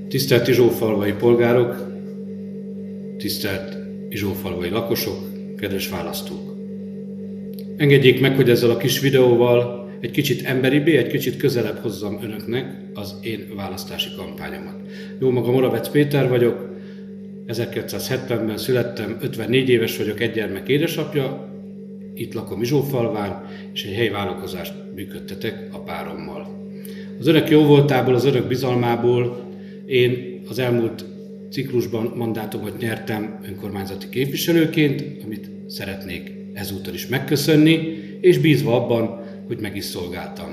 Tisztelt Izsófalvai polgárok, tisztelt Izsófalvai lakosok, kedves választók! Engedjék meg, hogy ezzel a kis videóval egy kicsit emberibbé, egy kicsit közelebb hozzam önöknek az én választási kampányomat. Jó magam, Moravec Péter vagyok, 1970-ben születtem, 54 éves vagyok, egy gyermek édesapja, itt lakom Izsófalván, és egy helyi vállalkozást működtetek a párommal. Az önök jóvoltából, az önök bizalmából én az elmúlt ciklusban mandátumot nyertem önkormányzati képviselőként, amit szeretnék ezúttal is megköszönni, és bízva abban, hogy meg is szolgáltam,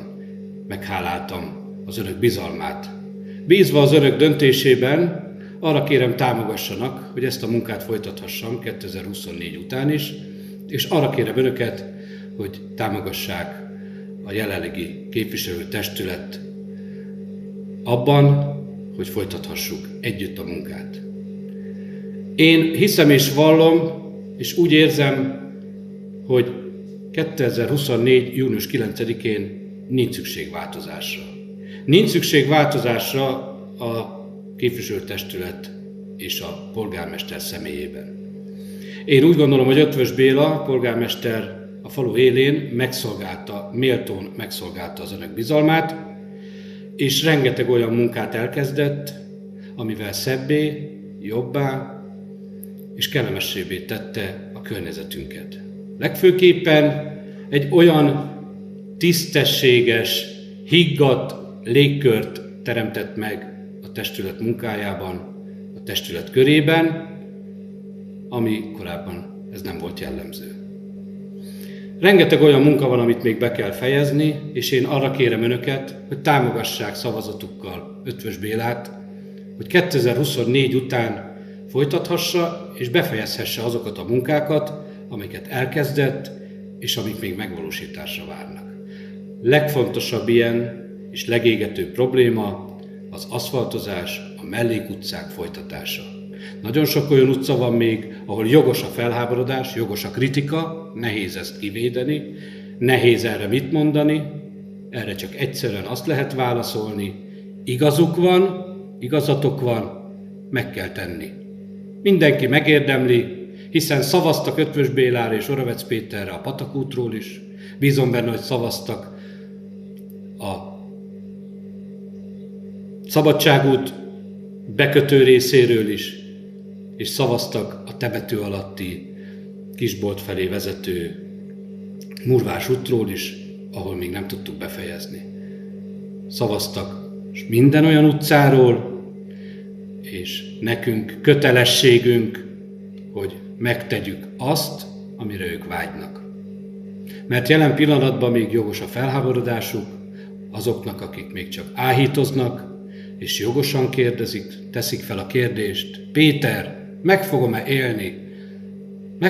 megháláltam az önök bizalmát. Bízva az önök döntésében arra kérem, támogassanak, hogy ezt a munkát folytathassam 2024 után is, és arra kérem önöket, hogy támogassák a jelenlegi képviselőtestület abban, hogy folytathassuk együtt a munkát. Én hiszem és vallom, és úgy érzem, hogy 2024. június 9-én nincs szükség változásra. Nincs szükség változásra a képviselőtestület és a polgármester személyében. Én úgy gondolom, hogy Eötvös Béla polgármester a falu élén méltón megszolgálta az önök bizalmát, és rengeteg olyan munkát elkezdett, amivel szebbé, jobbá és kellemesebbé tette a környezetünket. Legfőképpen egy olyan tisztességes, higgadt légkört teremtett meg a testület munkájában, a testület körében, ami korábban ez nem volt jellemző. Rengeteg olyan munka van, amit még be kell fejezni, és én arra kérem önöket, hogy támogassák szavazatukkal Eötvös Bélát, hogy 2024 után folytathassa és befejezhesse azokat a munkákat, amiket elkezdett, és amik még megvalósításra várnak. Legfontosabb ilyen és legégetőbb probléma az aszfaltozás, a mellékutcák folytatása. Nagyon sok olyan utca van még, ahol jogos a felháborodás, jogos a kritika, nehéz ezt kivédeni, nehéz erre mit mondani, erre csak egyszerűen azt lehet válaszolni, igazuk van, igazatok van, meg kell tenni. Mindenki megérdemli, hiszen szavaztak Eötvös Bélára és Moravec Péterre a Patakútról is, bízom benne, hogy szavaztak a Szabadságút bekötő részéről is, és szavaztak a temető alatti Kisbolt felé vezető Murvás útról is, ahol még nem tudtuk befejezni. Szavaztak minden olyan utcáról, és nekünk kötelességünk, hogy megtegyük azt, amire ők vágynak. Mert jelen pillanatban még jogos a felháborodásuk, azoknak, akik még csak áhítoznak, és jogosan kérdezik, teszik fel a kérdést, Péter, meg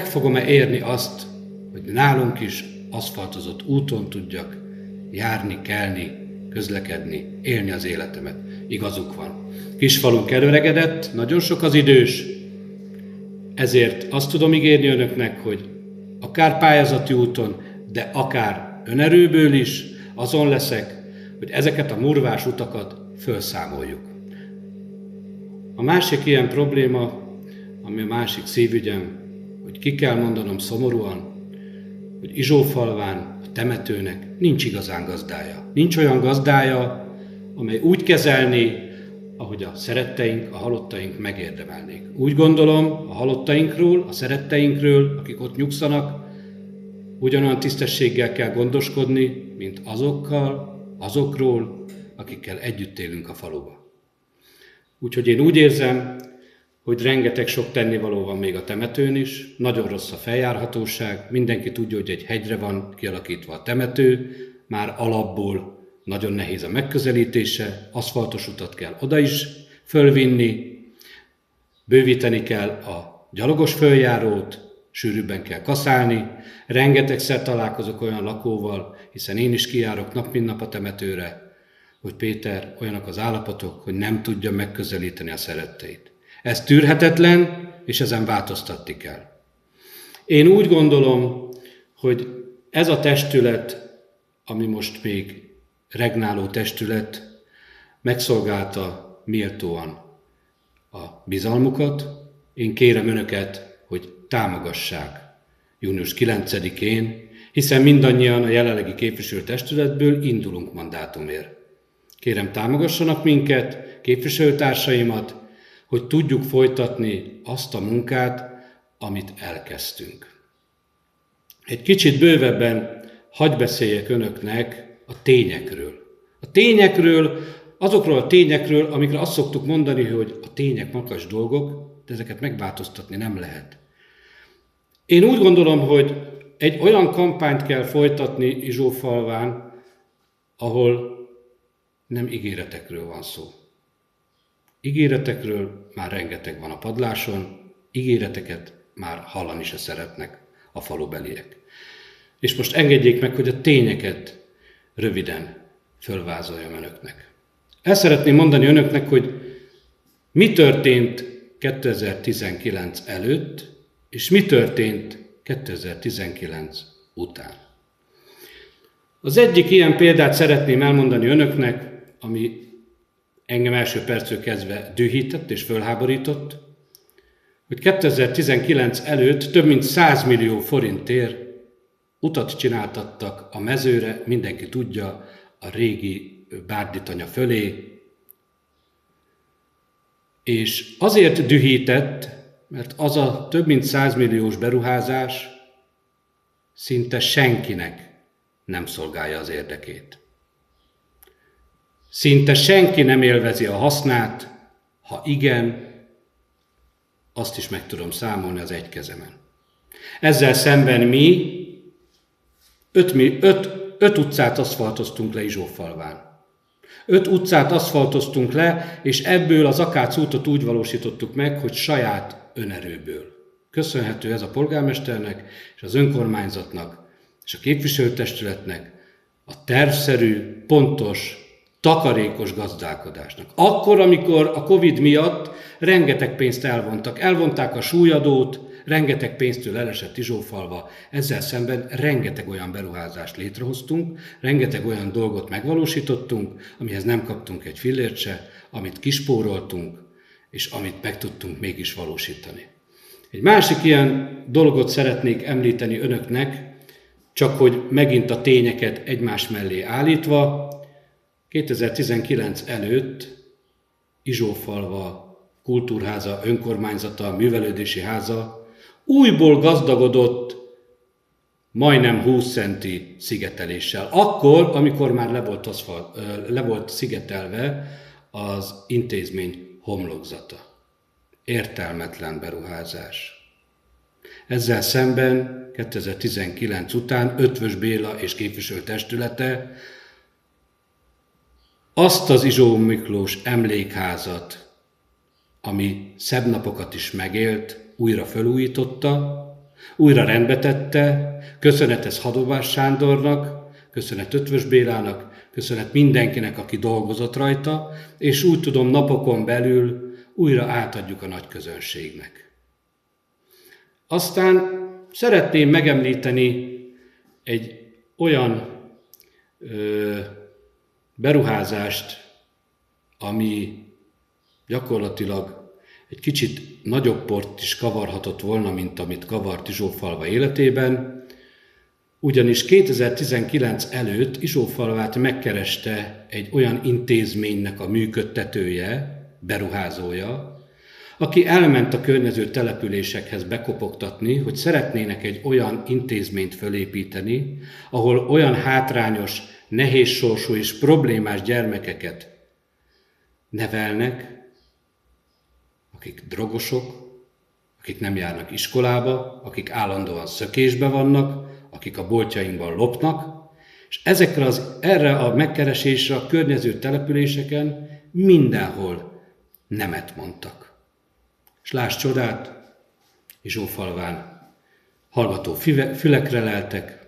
fogom-e érni azt, hogy nálunk is aszfaltozott úton tudjak járni, kelni, közlekedni, élni az életemet. Igazuk van. Kisfalunk elöregedett, nagyon sok az idős, ezért azt tudom ígérni önöknek, hogy akár pályázati úton, de akár önerőből is azon leszek, hogy ezeket a murvás utakat felszámoljuk. A másik ilyen probléma, ami a másik szívügyem, hogy ki kell mondanom szomorúan, hogy Izsófalván a temetőnek nincs igazán gazdája. Nincs olyan gazdája, amely úgy kezelné, ahogy a szeretteink, a halottaink megérdemelnék. Úgy gondolom a halottainkról, a szeretteinkről, akik ott nyugszanak, ugyanolyan tisztességgel kell gondoskodni, mint azokról, akikkel együtt élünk a faluba. Úgyhogy én úgy érzem, hogy rengeteg sok tennivaló van még a temetőn is, nagyon rossz a feljárhatóság, mindenki tudja, hogy egy hegyre van kialakítva a temető, már alapból nagyon nehéz a megközelítése, aszfaltos utat kell oda is fölvinni, bővíteni kell a gyalogos följárót, sűrűbben kell kaszálni, rengetegszer találkozok olyan lakóval, hiszen én is kijárok nap mint nap a temetőre, hogy Péter, olyanok az állapotok, hogy nem tudja megközelíteni a szeretteit. Ez tűrhetetlen, és ezen változtatni kell. Én úgy gondolom, hogy ez a testület, ami most még regnáló testület, megszolgálta méltóan a bizalmukat. Én kérem önöket, hogy támogassák június 9-én, hiszen mindannyian a jelenlegi képviselőtestületből indulunk mandátumért. Kérem, támogassanak minket, képviselőtársaimat, hogy tudjuk folytatni azt a munkát, amit elkezdtünk. Egy kicsit bővebben hadd beszéljek önöknek a tényekről. A tényekről, azokról a tényekről, amikre azt szoktuk mondani, hogy a tények makacs dolgok, de ezeket megváltoztatni nem lehet. Én úgy gondolom, hogy egy olyan kampányt kell folytatni Izsófalván, ahol nem ígéretekről van szó. Ígéretekről már rengeteg van a padláson, ígéreteket már hallani se szeretnek a falubeliek. És most engedjék meg, hogy a tényeket röviden fölvázoljam önöknek. El szeretném mondani önöknek, hogy mi történt 2019 előtt, és mi történt 2019 után. Az egyik ilyen példát szeretném elmondani önöknek, ami engem első perctől kezdve dühített és fölháborított, hogy 2019 előtt több mint 100 millió forintért utat csináltattak a mezőre, mindenki tudja, a régi Bárditanya fölé, és azért dühített, mert az a több mint 100 milliós beruházás szinte senkinek nem szolgálja az érdekét. Szinte senki nem élvezi a hasznát, ha igen, azt is meg tudom számolni az egy kezemen. Ezzel szemben mi 5 utcát aszfaltoztunk le Izsófalván. 5 utcát aszfaltoztunk le, és ebből az Akác útot úgy valósítottuk meg, hogy saját önerőből. Köszönhető ez a polgármesternek, és az önkormányzatnak, és a képviselőtestületnek a tervszerű, pontos, takarékos gazdálkodásnak. Akkor, amikor a Covid miatt rengeteg pénzt elvontak. Elvonták a súlyadót, rengeteg pénztől elesett Izsófalva. Ezzel szemben rengeteg olyan beruházást létrehoztunk, rengeteg olyan dolgot megvalósítottunk, amihez nem kaptunk egy fillért se, amit kispóroltunk, és amit meg tudtunk mégis valósítani. Egy másik ilyen dolgot szeretnék említeni önöknek, csak hogy megint a tényeket egymás mellé állítva. 2019 előtt Izsófalva kultúrháza, önkormányzata, művelődési háza újból gazdagodott majdnem 20 centi szigeteléssel. Akkor, amikor már le volt szigetelve az intézmény homlokzata. Értelmetlen beruházás. Ezzel szemben 2019 után Ötvös Béla és képviselőtestülete azt az Izsó Miklós emlékházat, ami szebb napokat is megélt, újra felújította, újra rendbe tette, köszönet ez Hadovás Sándornak, köszönet Ötvös Bélának, köszönet mindenkinek, aki dolgozott rajta, és úgy tudom, napokon belül újra átadjuk a nagy közönségnek. Aztán szeretném megemlíteni egy olyan beruházást, ami gyakorlatilag egy kicsit nagyobb port is kavarhatott volna, mint amit kavart Izsófalva életében, ugyanis 2019 előtt Izsófalvát megkereste egy olyan intézménynek a működtetője, beruházója, aki elment a környező településekhez bekopogtatni, hogy szeretnének egy olyan intézményt fölépíteni, ahol olyan hátrányos, nehéz sorsú és problémás gyermekeket nevelnek, akik drogosok, akik nem járnak iskolába, akik állandóan szökésbe vannak, akik a boltjainkban lopnak, és erre a megkeresésre a környező településeken mindenhol nemet mondtak. És láss csodát, Izsófalván hallgató fülekre leltek,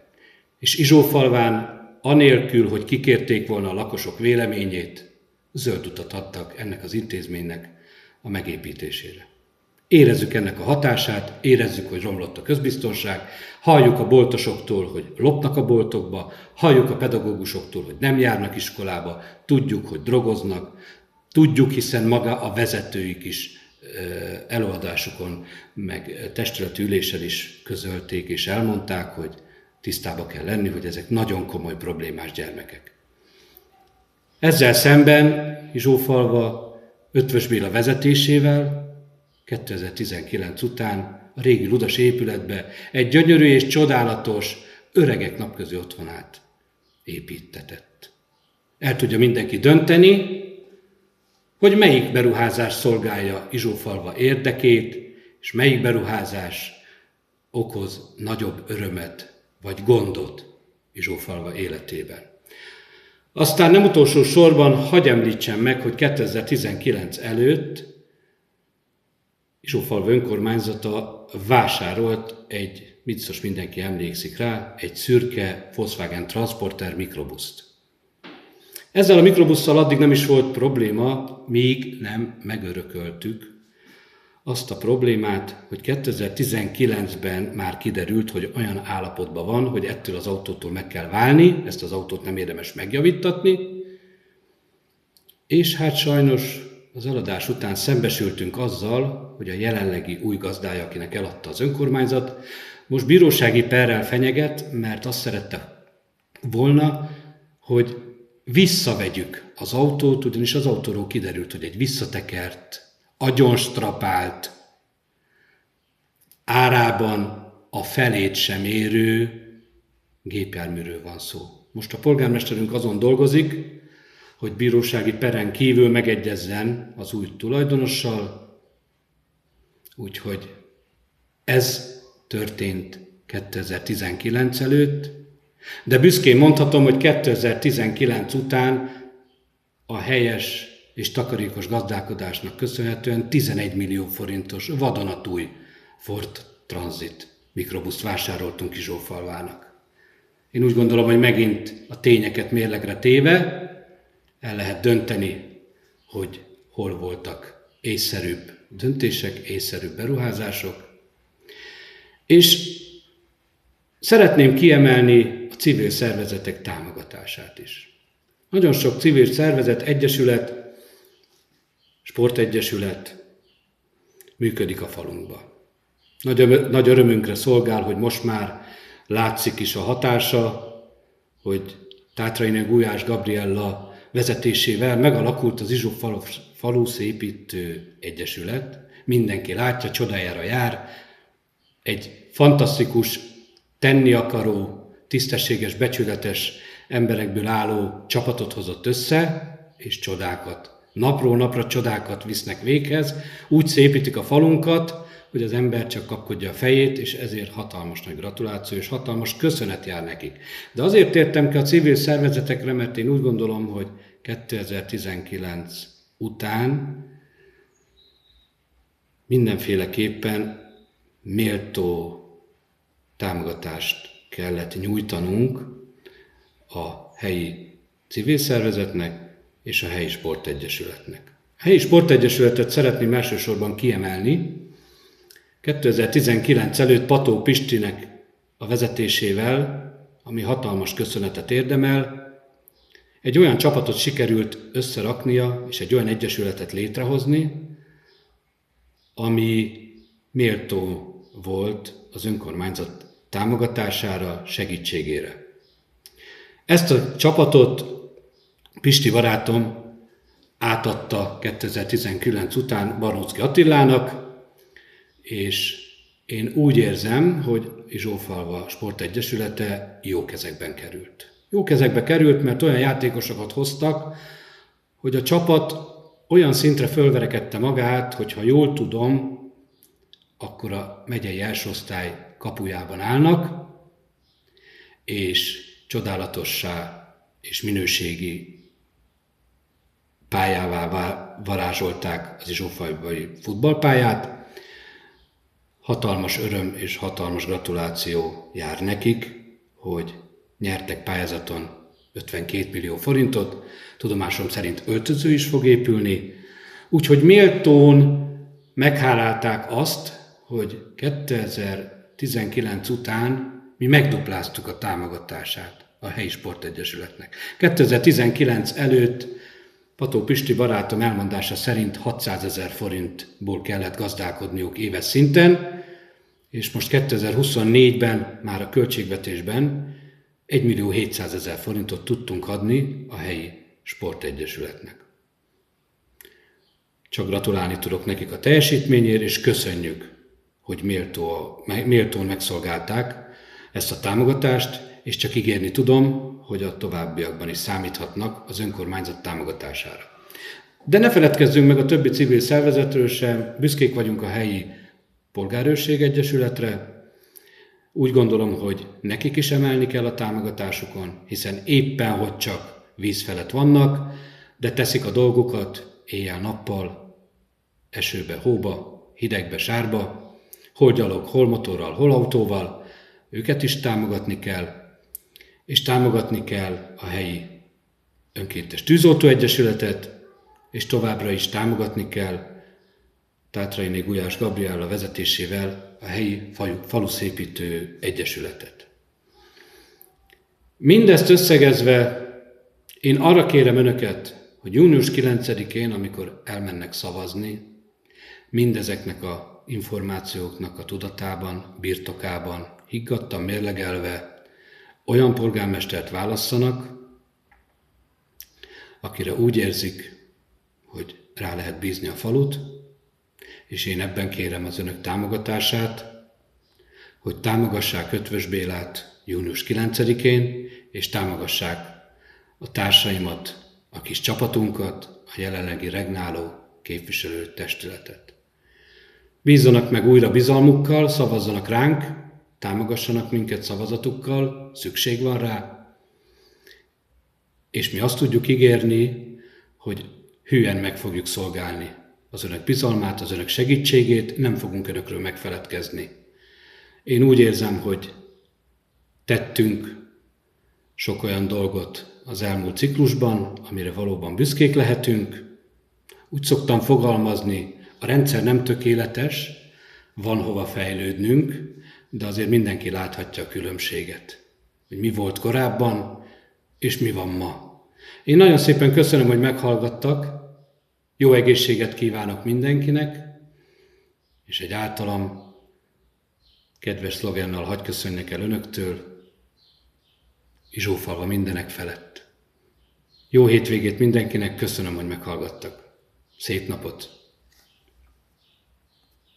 és Izsófalván anélkül, hogy kikérték volna a lakosok véleményét, zöld utat adtak ennek az intézménynek a megépítésére. Érezzük ennek a hatását, érezzük, hogy romlott a közbiztonság, halljuk a boltosoktól, hogy lopnak a boltokba, halljuk a pedagógusoktól, hogy nem járnak iskolába, tudjuk, hogy drogoznak, tudjuk, hiszen maga a vezetőik is előadásukon, meg testületi ülésen is közölték és elmondták, hogy tisztába kell lenni, hogy ezek nagyon komoly problémás gyermekek. Ezzel szemben Izsófalva Ötvös Béla vezetésével 2019 után a régi ludas épületbe egy gyönyörű és csodálatos öregek napközi otthonát építtetett. El tudja mindenki dönteni, hogy melyik beruházás szolgálja Izsófalva érdekét, és melyik beruházás okoz nagyobb örömet vagy gondot Izsófalva életében. Aztán nem utolsó sorban hadd említsem meg, hogy 2019 előtt Izsófalva önkormányzata vásárolt egy, biztos mindenki emlékszik rá, egy szürke Volkswagen Transporter mikrobuszt. Ezzel a mikrobusszal addig nem is volt probléma, míg nem megörököltük azt a problémát, hogy 2019-ben már kiderült, hogy olyan állapotban van, hogy ettől az autótól meg kell válni, ezt az autót nem érdemes megjavítatni, és hát sajnos az eladás után szembesültünk azzal, hogy a jelenlegi új gazdája, akinek eladta az önkormányzat, most bírósági perrel fenyeget, mert azt szerette volna, hogy visszavegyük az autót, ugyanis az autóról kiderült, hogy egy visszatekert, agyonstrapált, árában a felét sem érő gépjárműről van szó. Most a polgármesterünk azon dolgozik, hogy bírósági peren kívül megegyezzen az új tulajdonossal, úgyhogy ez történt 2019 előtt, de büszkén mondhatom, hogy 2019 után a helyes és takarékos gazdálkodásnak köszönhetően 11 millió forintos vadonatúj Ford Transit mikrobuszt vásároltunk Izsófalvának. Én úgy gondolom, hogy megint a tényeket mérlegre téve el lehet dönteni, hogy hol voltak észszerűbb döntések, észszerűbb beruházások. És szeretném kiemelni a civil szervezetek támogatását is. Nagyon sok civil szervezet, egyesület, sportegyesület működik a falunkban. Nagy örömünkre szolgál, hogy most már látszik is a hatása, hogy Tátrainé Gulyás Gabriella vezetésével megalakult az Izsófalu Szépítő Egyesület. Mindenki látja, csodájára jár. Egy fantasztikus, tenni akaró, tisztességes, becsületes emberekből álló csapatot hozott össze, és csodákat. Napról napra csodákat visznek véghez, úgy szépítik a falunkat, hogy az ember csak kapkodja a fejét, és ezért hatalmas nagy gratuláció és hatalmas köszönet jár nekik. De azért tértem ki a civil szervezetekre, mert én úgy gondolom, hogy 2019 után mindenféleképpen méltó támogatást kellett nyújtanunk a helyi civil szervezetnek és a helyi sportegyesületnek. A helyi sportegyesületet szeretném elsősorban kiemelni. 2019 előtt Pató Pistinek a vezetésével, ami hatalmas köszönetet érdemel, egy olyan csapatot sikerült összeraknia, és egy olyan egyesületet létrehozni, ami méltó volt az önkormányzat támogatására, segítségére. Ezt a csapatot Pisti barátom átadta 2019 után Barnóczky Attilának, és én úgy érzem, hogy Izsófalva Sportegyesülete jó kezekben került. Jó kezekbe került, mert olyan játékosokat hoztak, hogy a csapat olyan szintre fölverekedte magát, hogy ha jól tudom, akkor a megyei első osztály kapujában állnak, és csodálatossá és minőségi pályává varázsolták az izsófalvai futballpályát. Hatalmas öröm és hatalmas gratuláció jár nekik, hogy nyertek pályázaton 52 millió forintot, tudomásom szerint öltöző is fog épülni, úgyhogy méltón meghálálták azt, hogy 2019 után mi megdupláztuk a támogatását a helyi sportegyesületnek. 2019 előtt Pató Pisti barátom elmondása szerint 600 000 forintból kellett gazdálkodniuk éves szinten, és most 2024-ben már a költségvetésben 1.700.000 forintot tudtunk adni a helyi sportegyesületnek. Csak gratulálni tudok nekik a teljesítményért, és köszönjük, hogy méltón megszolgálták ezt a támogatást, és csak ígérni tudom, hogy a továbbiakban is számíthatnak az önkormányzat támogatására. De ne feledkezzünk meg a többi civil szervezetről sem, büszkék vagyunk a helyi Polgárőrség Egyesületre. Úgy gondolom, hogy nekik is emelni kell a támogatásukon, hiszen éppen hogy csak víz felett vannak, de teszik a dolgukat éjjel-nappal, esőbe, hóba, hidegbe, sárba, hol gyalog, hol motorral, hol autóval, őket is támogatni kell, és támogatni kell a helyi önkéntes tűzoltóegyesületet, és továbbra is támogatni kell Tátrainé Gulyás Gabriella vezetésével a helyi faluszépítő egyesületet. Mindezt összegezve én arra kérem önöket, hogy június 9-én, amikor elmennek szavazni, mindezeknek a információknak a tudatában, birtokában, higgadtan mérlegelve olyan polgármestert válasszanak, akire úgy érzik, hogy rá lehet bízni a falut, és én ebben kérem az önök támogatását, hogy támogassák Eötvös Bélát június 9-én, és támogassák a társaimat, a kis csapatunkat, a jelenlegi regnáló képviselőtestületet. Bízzanak meg újra bizalmukkal, szavazzanak ránk, támogassanak minket szavazatukkal, szükség van rá, és mi azt tudjuk ígérni, hogy hűen meg fogjuk szolgálni az önök bizalmát, az önök segítségét, nem fogunk önökről megfeledkezni. Én úgy érzem, hogy tettünk sok olyan dolgot az elmúlt ciklusban, amire valóban büszkék lehetünk. Úgy szoktam fogalmazni, a rendszer nem tökéletes, van hova fejlődnünk, de azért mindenki láthatja a különbséget, hogy mi volt korábban, és mi van ma. Én nagyon szépen köszönöm, hogy meghallgattak, jó egészséget kívánok mindenkinek, és egy általam kedves szlogennal hadd köszönjek el önöktől, Izsófalva mindenek felett. Jó hétvégét mindenkinek, köszönöm, hogy meghallgattak. Szép napot!